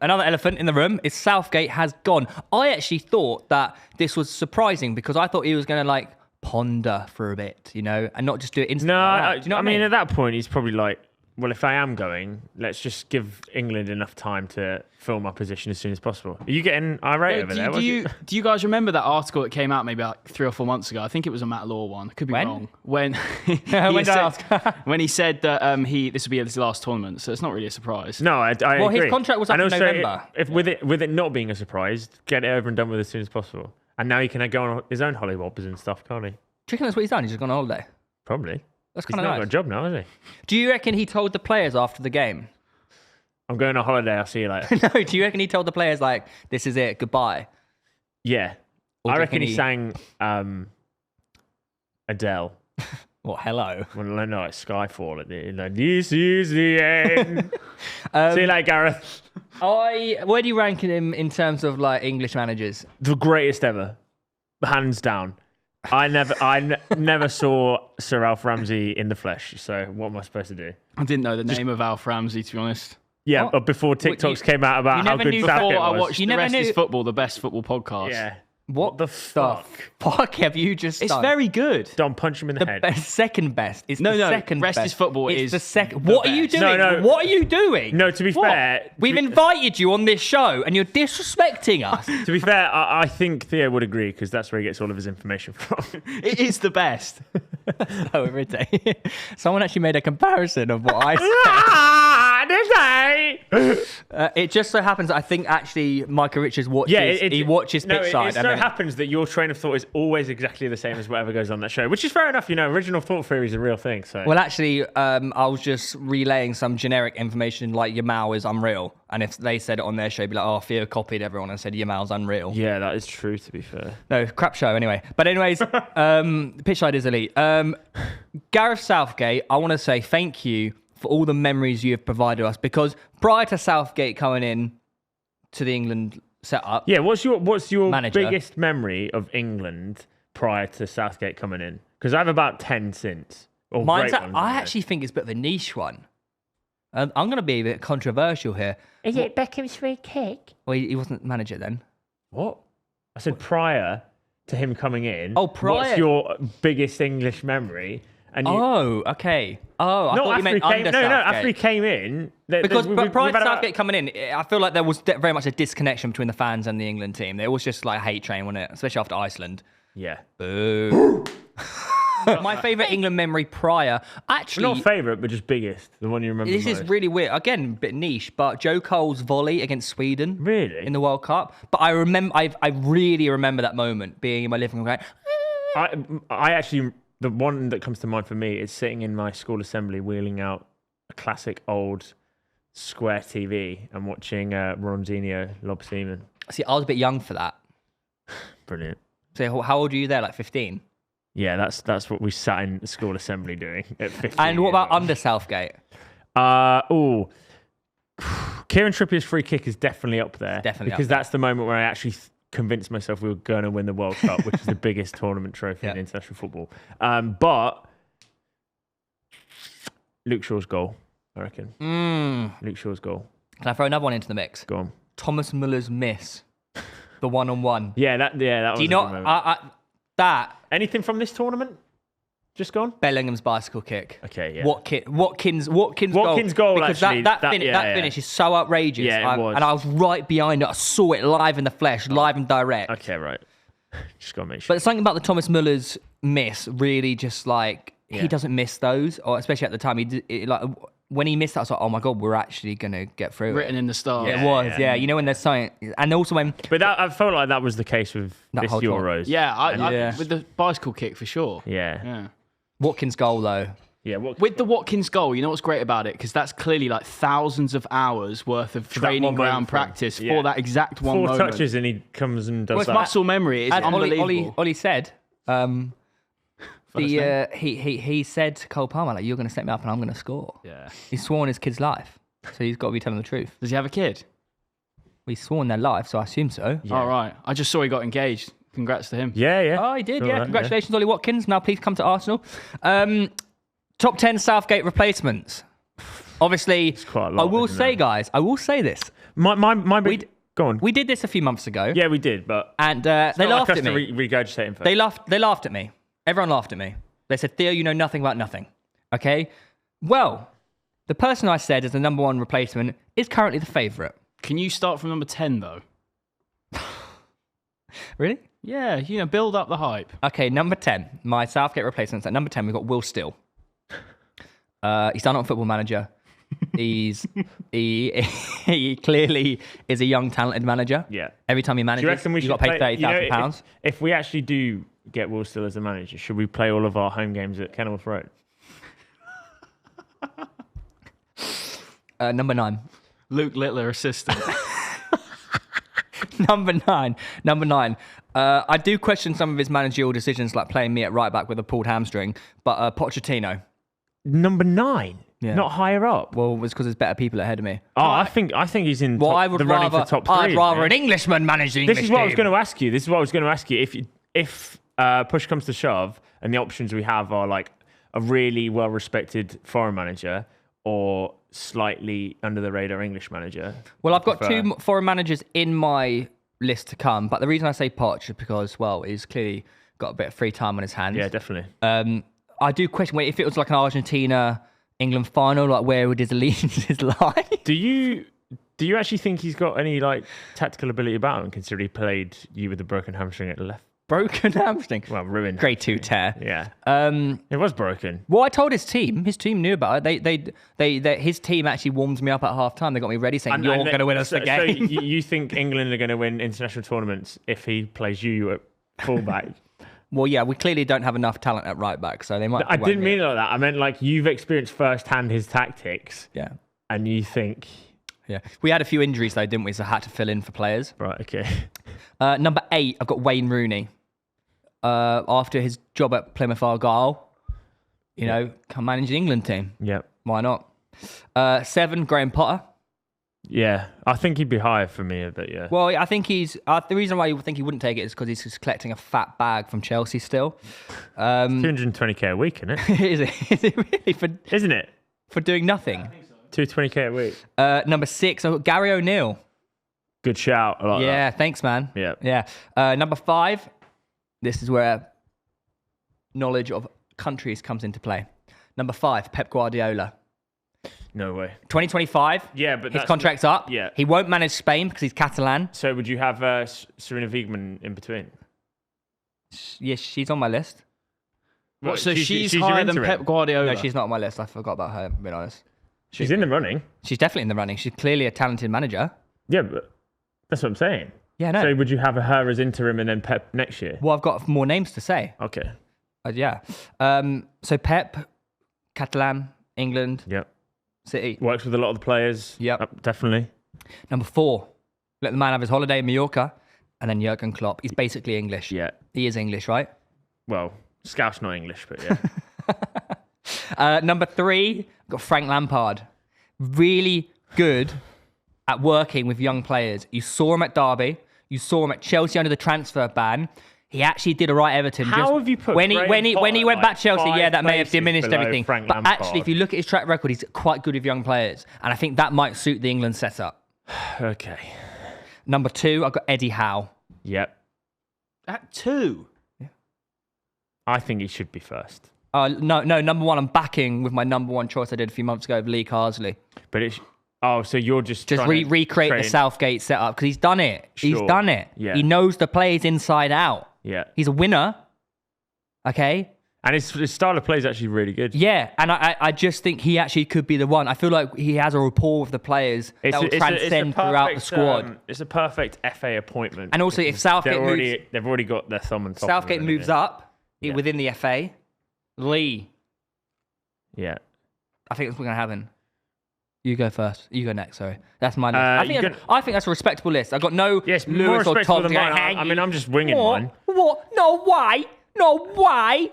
another elephant in the room is Southgate has gone. I actually thought that this was surprising because I thought he was going to ponder for a bit, and not just do it instantly. No, Do you know what I mean, at that point, he's probably like, well, if I am going, let's just give England enough time to fill my position as soon as possible. Are you getting irate over there? Do you guys remember that article that came out maybe 3 or 4 months ago? I think it was a Matt Law one. Could be wrong. When when he said that this would be his last tournament, so it's not really a surprise. No, I agree. Well, his contract was up in November. If with it not being a surprise, get it over and done with as soon as possible. And now he can go on his own hollywobbers and stuff, can't he? Do you think that's what he's done? He's just gone on holiday? Probably. That's He's kind of not nice. got a job now, has he? Do you reckon he told the players after the game? I'm going on holiday. I'll see you later. No, do you reckon he told the players, this is it, goodbye? Yeah. I reckon he sang Adele. What, hello? Well, no, it's Skyfall at the end. This is the end. See you later, Gareth. Where do you rank him in terms of English managers? The greatest ever. Hands down. I never saw Sir Alf Ramsey in the flesh. So what am I supposed to do? I didn't know the name of Alf Ramsey, to be honest. Yeah, but before TikToks came out about how good Southgate Before I was. watched The Rest is Football, the best football podcast. Yeah. What the fuck have you just done? It's very good. Don't punch him in the head. Second best. It's No, the second Rest best. is Football it's is the second. the What are you best. doing? No. What are you doing? No, to be fair... We've invited you on this show and you're disrespecting us. To be fair, I think Theo would agree because that's where he gets all of his information from. It is the best. So irritating. Someone actually made a comparison of what I said. It just so happens that I think actually Micah Richards watches. He watches pitchside. It so happens that your train of thought is always exactly the same as whatever goes on that show, which is fair enough. Original thought theory is a real thing. So well, actually, I was just relaying some generic information like Yamal is unreal, and if they said it on their show, it'd be like, oh, Theo copied everyone and said Yamal's unreal. Yeah, that is true. To be fair, no, crap show anyway. But anyways, pitchside is elite. Gareth Southgate, I want to say thank you for all the memories you have provided us, because prior to Southgate coming in to the England setup, what's your manager, biggest memory of England prior to Southgate coming in? Because I have about 10 since. I actually think it's a bit of a niche one. I'm going to be a bit controversial here. Is it Beckham's free kick? Well, he wasn't manager then. What? I said prior to him coming in. Oh, prior. What's your biggest English memory? And okay. Oh, I thought you meant under Southgate. No, after he came in. Because prior to Southgate coming in, I feel like there was very much a disconnection between the fans and the England team. There was just like a hate train, wasn't it? Especially after Iceland. Yeah. Boo. My favourite England memory prior, actually... Well, not favourite, but just biggest. The one you remember This most. is really weird. Again, a bit niche, but Joe Cole's volley against Sweden. Really? In the World Cup. But I really remember that moment, being in my living room going... I actually... The one that comes to mind for me is sitting in my school assembly wheeling out a classic old square TV and watching Ronaldinho lob Seaman. See, I was a bit young for that. Brilliant. So how old were you there? Like 15? Yeah, that's what we sat in the school assembly doing at 15. And what about under Southgate? Kieran Trippier's free kick is definitely up there. Definitely because up there. that's the moment where I actually convinced myself we were going to win the World Cup, which is the biggest tournament trophy in international football. But Luke Shaw's goal, I reckon. Luke Shaw's goal. Can I throw another one into the mix? Go on. Thomas Muller's miss. The one-on-one. Yeah, that was Do you not... that... Anything from this tournament? Just gone? Bellingham's bicycle kick. Okay, yeah. Watkins' goal. Because actually. That finish is so outrageous. Yeah, it was. And I was right behind it. I saw it live in the flesh, live and direct. Okay, right. Just got to make sure. But something about the Thomas Muller's miss really just he doesn't miss those, or especially at the time. When he missed that, I was like, oh my God, we're actually going to get through Written in the stars. It was, yeah. You know, when there's something... And also when... But I felt like that was the case with this whole Euros. Yeah, with the bicycle kick for sure. Yeah. Watkins' goal, though. Yeah, with the Watkins goal, you know what's great about it? Because that's clearly like thousands of hours worth of training ground practice for that exact one moment. 4 touches and he comes and does it's that. Muscle memory. It's unbelievable. Ollie said... he said to Cole Palmer, like, you're going to set me up and I'm going to score. Yeah. He's sworn his kid's life. So he's got to be telling the truth. Does he have a kid? Well, he's sworn their life, so I assume so. Yeah. All right. I just saw he got engaged. Congrats to him. Yeah. Oh, he did, yeah. Congratulations, Ollie Watkins. Now please come to Arsenal. Top 10 Southgate replacements. Obviously, quite a lot, I will isn't say, it? guys, I will say this. My big... Go on. We did this a few months ago. Yeah, we did, but... And they laughed at me. Regurgitating first. They laughed at me. Everyone laughed at me. They said, Theo, you know nothing about nothing. Okay? Well, the person I said is the number 1 replacement is currently the favourite. Can you start from number 10 though? Really? Yeah, build up the hype. Okay, number 10. My Southgate replacements. At number 10, we've got Will Still. He's done on Football Manager. He clearly is a young, talented manager. Yeah. Every time he manages, you've got to pay £30,000. If we actually do get Will Still as a manager, should we play all of our home games at Kenilworth Road? Number 9. Luke Littler assistant. Number nine. I do question some of his managerial decisions, like playing me at right back with a pulled hamstring. But Pochettino. Number 9, Yeah. not higher up. Well, it was because there's better people ahead of me. Oh, I think he's in Well, top, I would the running rather, for top 3. I'd rather an Englishman manage the English This is what I was team. going to ask you. If push comes to shove, and the options we have are like a really well-respected foreign manager or slightly under the radar English manager. Well, I've got 2 foreign managers in my list to come, but the reason I say Poch is because, well, he's clearly got a bit of free time on his hands. Yeah, definitely. I do question if it was like an Argentina-England final, like where would his allegiances lie? Do you actually think he's got any like tactical ability about him, considering he played you with a broken hamstring at the left? Broken hamstring. Well, ruined. Grade 2 tear. Yeah. It was broken. Well, I told his team. His team knew about it. His team actually warmed me up at half time. They got me ready, saying, "You're going to win us the game." So you think England are going to win international tournaments if he plays you at fullback? Well, yeah, we clearly don't have enough talent at right back, so they might. I didn't mean it like that. I meant like you've experienced firsthand his tactics. Yeah. And you think. Yeah. We had a few injuries though, didn't we? So I had to fill in for players. Right. Okay. Number 8, I've got Wayne Rooney. After his job at Plymouth Argyle, come manage the England team. Yeah. Why not? 7, Graham Potter. Yeah, I think he'd be higher for me, but yeah. Well, I think he's... the reason why you think he wouldn't take it is because he's just collecting a fat bag from Chelsea still. 220k a week, isn't it? Is it really? Isn't it? For doing nothing? 220k a week. Number 6, I've got Gary O'Neill. Good shout. I like that. Yeah, thanks, man. Yeah. Yeah. Number 5, this is where knowledge of countries comes into play. Number 5, Pep Guardiola. No way. 2025. Yeah, but his contract's up. Yeah. He won't manage Spain because he's Catalan. So would you have Serena Wiegmann in between? Yes, she's on my list. What, so she's your higher than interim? Pep Guardiola? No, she's not on my list. I forgot about her, being honest. She's in the running. She's definitely in the running. She's clearly a talented manager. Yeah, but that's what I'm saying. Yeah, no. So would you have her as interim and then Pep next year? Well, I've got more names to say. Okay. Yeah. So Pep, Catalan, England, Yep. City. Works with a lot of the players. Yep. Definitely. Number 4, let the man have his holiday in Mallorca. And then Jurgen Klopp. He's basically English. Yeah. He is English, right? Well, Scout's not English, but yeah. Number 3, I've got Frank Lampard. Really good at working with young players. You saw him at Derby. You saw him at Chelsea under the transfer ban. He actually did a right Everton. How have you put when he Graham went back Potter, to Chelsea? like, Yeah, that may have 5 diminished places everything. below Frank But Lampard? actually, if you look at his track record, he's quite good with young players, and I think that might suit the England setup. Okay. Number 2, I've got Eddie Howe. Yep. At 2? I think he should be first. No, number 1, I'm backing with my number 1 choice I did a few months ago of Lee Carsley. But it's... Oh, so you're just trying to recreate the train- Southgate setup because he's done it. He's Sure. done it. Yeah. He knows the players inside out. Yeah. He's a winner. Okay. And his style of play is actually really good. Yeah, and I just think he actually could be the one. I feel like he has a rapport with the players that will transcend throughout the squad. It's a perfect FA appointment. And also, if Southgate they've already got their thumb on top. Southgate of them, moves up Yeah. within the FA, Lee, Yeah. I think that's what's going to happen. You go first. You go next. Sorry, that's my list. I think that's a respectable list. I got no Yes, more Lewis or respectable Tom. than mine. I mean, I'm just winging What? mine. What? No way. No way.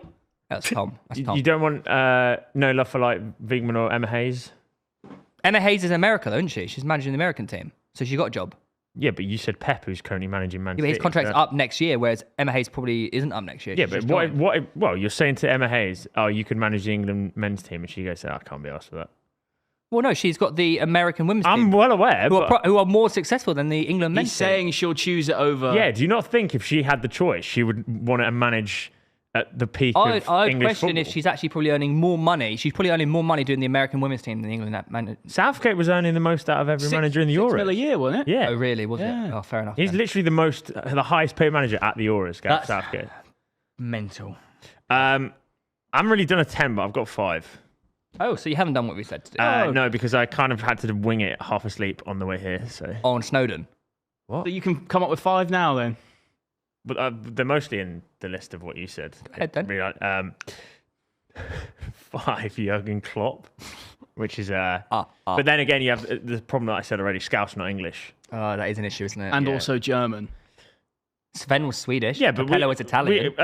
That's Tom. That's Tom. You don't want no love for like Wiegmann or Emma Hayes? Emma Hayes is in America, though, isn't she? She's managing the American team, so she got a job. Yeah, but you said Pep, who's currently managing Man Yeah, but his City, contract's so- up next year, whereas Emma Hayes probably isn't up next year. Yeah, She's but just what? joined. Well, you're saying to Emma Hayes, "Oh, you could manage the England men's team," and she goes, "I can't be asked for that." Well, no, she's got the American women's I'm team. well aware. Who are more successful than the England men's He's saying she'll choose it over. Yeah, do you not think if she had the choice, she would want to manage at the peak of I'd English question football? if she's actually probably earning more money. She's probably earning more money doing the American women's team than the England. Southgate was earning the most out of every manager in the $6 Euros. million a year, wasn't it? Yeah. Oh, really? Was Yeah. it? Oh, fair enough. He's then. literally the highest paid manager at the Euros, Gareth Southgate. Mental. I'm really done a 10, but I've got 5. Oh, so you haven't done what we said to do. No, because I kind of had to wing it half asleep on the way here. So, On Snowden. what? So you can come up with 5 now then. But they're mostly in the list of what you said. ahead then. Really, 5, Jurgen Klopp, which is But then again, you have the problem that I said already. Scouse not English. Oh, that is an issue, isn't it? And Yeah. also German. Sven was Swedish. Yeah, but Capello was Italian.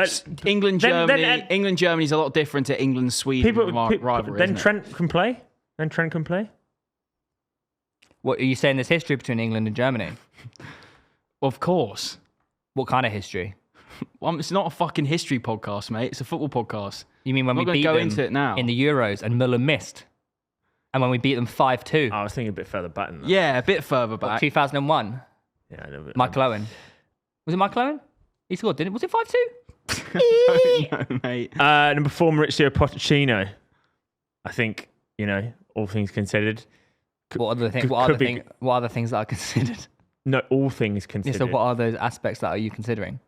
England, Then- Germany. then- England, Germany's a lot different to England, Sweden rivalry. Then isn't it? Trent can play. Then Trent can play. What are you saying? There's history between England and Germany. Of course. What kind of history? Well, it's not a fucking history podcast, mate. It's a football podcast. You mean when I'm we not beat gonna go them into it now. in the Euros and Muller missed, and when we beat them 5-2, I was thinking a bit further back than that. Yeah, a bit further back. 2001. Yeah, a little bit. Michael Owen. Was it Michael Owen? He scored, didn't it? Was it 5-2? I don't know, mate. Number 4, Maurizio Pochettino. I think, all things considered. What other things? could- What could other be- things? What other things that are considered? No, all things Yeah, considered. so what are those aspects that are you considering?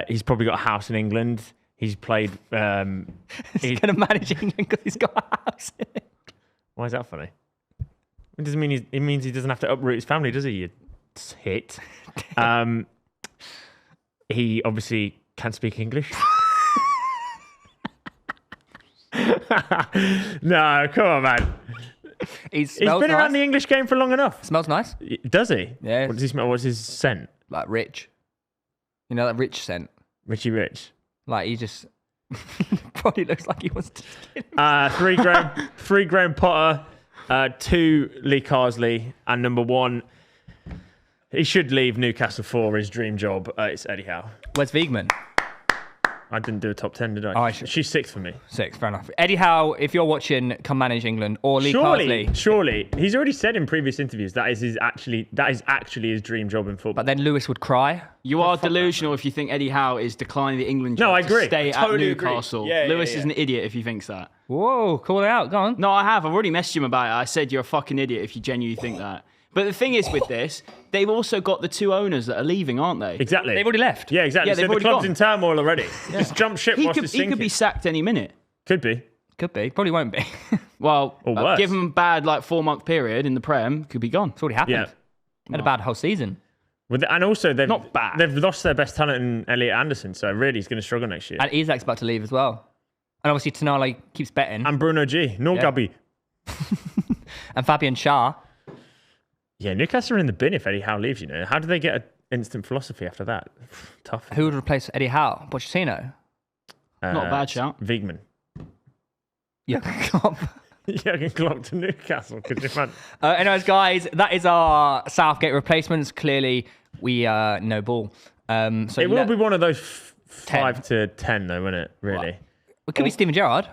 He's probably got a house in England. He's played. He's going to manage England because he's got a house in it. Why is that funny? It doesn't mean it means he doesn't have to uproot his family, does he? You hit. He obviously can speak English. No, come on, man. He's He's been around the English game for long enough. Smells nice. Does he? Yeah. What does he smell? What's his scent? Like rich. You know that rich scent? Richie Rich. Like he just probably looks like he wants to 3 Graham Potter, 2 Lee Carsley, and number 1, he should leave Newcastle for his dream job. It's Eddie Howe. Where's Wiegman? I didn't do a top 10, did I? Oh, I should- She's 6th for me. 6, fair enough. Eddie Howe, if you're watching, come manage England. Or Lee Carsley. Surely. He's already said in previous interviews that is actually his dream job in football. But then Lewis would cry. You are delusional if you think Eddie Howe is declining the England job No, I to agree. stay I totally at agree. Newcastle. Yeah, Lewis yeah. is an idiot if he thinks that. Whoa, call it out. Go on. No, I have. I've already messaged him about it. I said you're a fucking idiot if you genuinely think that. But the thing is with this, they've also got the 2 owners that are leaving, aren't they? Exactly. They've already left. Yeah, exactly. Yeah, So they've the already club's gone. in turmoil already. Just jump ship He whilst could, it's he sinking. could be sacked any minute. Could be. Could be. Probably won't be. it's Well, Or worse. give him a bad 4-month period in the Prem, could be gone. already happened. Yeah. Had a bad whole season. And also, they've Not bad. They've lost their best talent in Elliot Anderson, so really he's going to struggle next year. And Isak's about to leave as well. And obviously Tonali keeps betting. And Bruno G. Nor Yeah. Gubby. And Fabian Schär. Yeah, Newcastle are in the bin if Eddie Howe leaves, How do they get an instant philosophy after that? Tough. Who would replace Eddie Howe? Pochettino? Not a bad shout. Wiegman. Jurgen Klopp. Jurgen Klopp to Newcastle. Could you imagine? Anyways, guys, that is our Southgate replacements. Clearly, we know ball. So It will be one of those 10. 5 to 10, though, won't it? Really? It could be Steven Gerrard.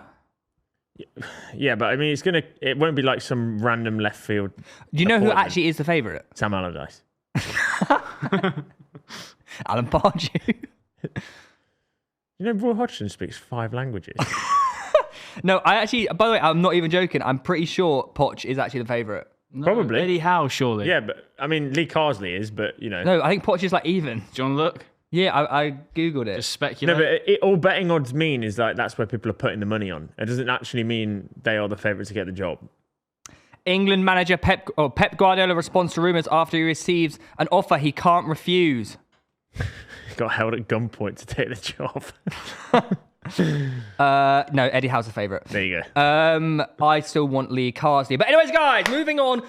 Yeah, but I mean, it won't be like some random left field. Do you know who appointment. actually is the favourite? Sam Allardyce. Alan Pardew. Roy Hodgson speaks 5 languages. No, I actually, by the way, I'm not even joking. I'm pretty sure Poch is actually the favourite. No, Probably. Eddie Howe, surely. Yeah, but I mean, Lee Carsley is, but No, I think Poch is like even. Do you want to look? Yeah, I Googled it. Just No, speculate. but all betting odds mean is like that's where people are putting the money on. It doesn't actually mean they are the favourites to get the job. England manager Pep Guardiola responds to rumours after he receives an offer he can't refuse. He got held at gunpoint to take the job. No, Eddie Howe's the favourite. There you go. I still want Lee Carsley. But anyways, guys, moving on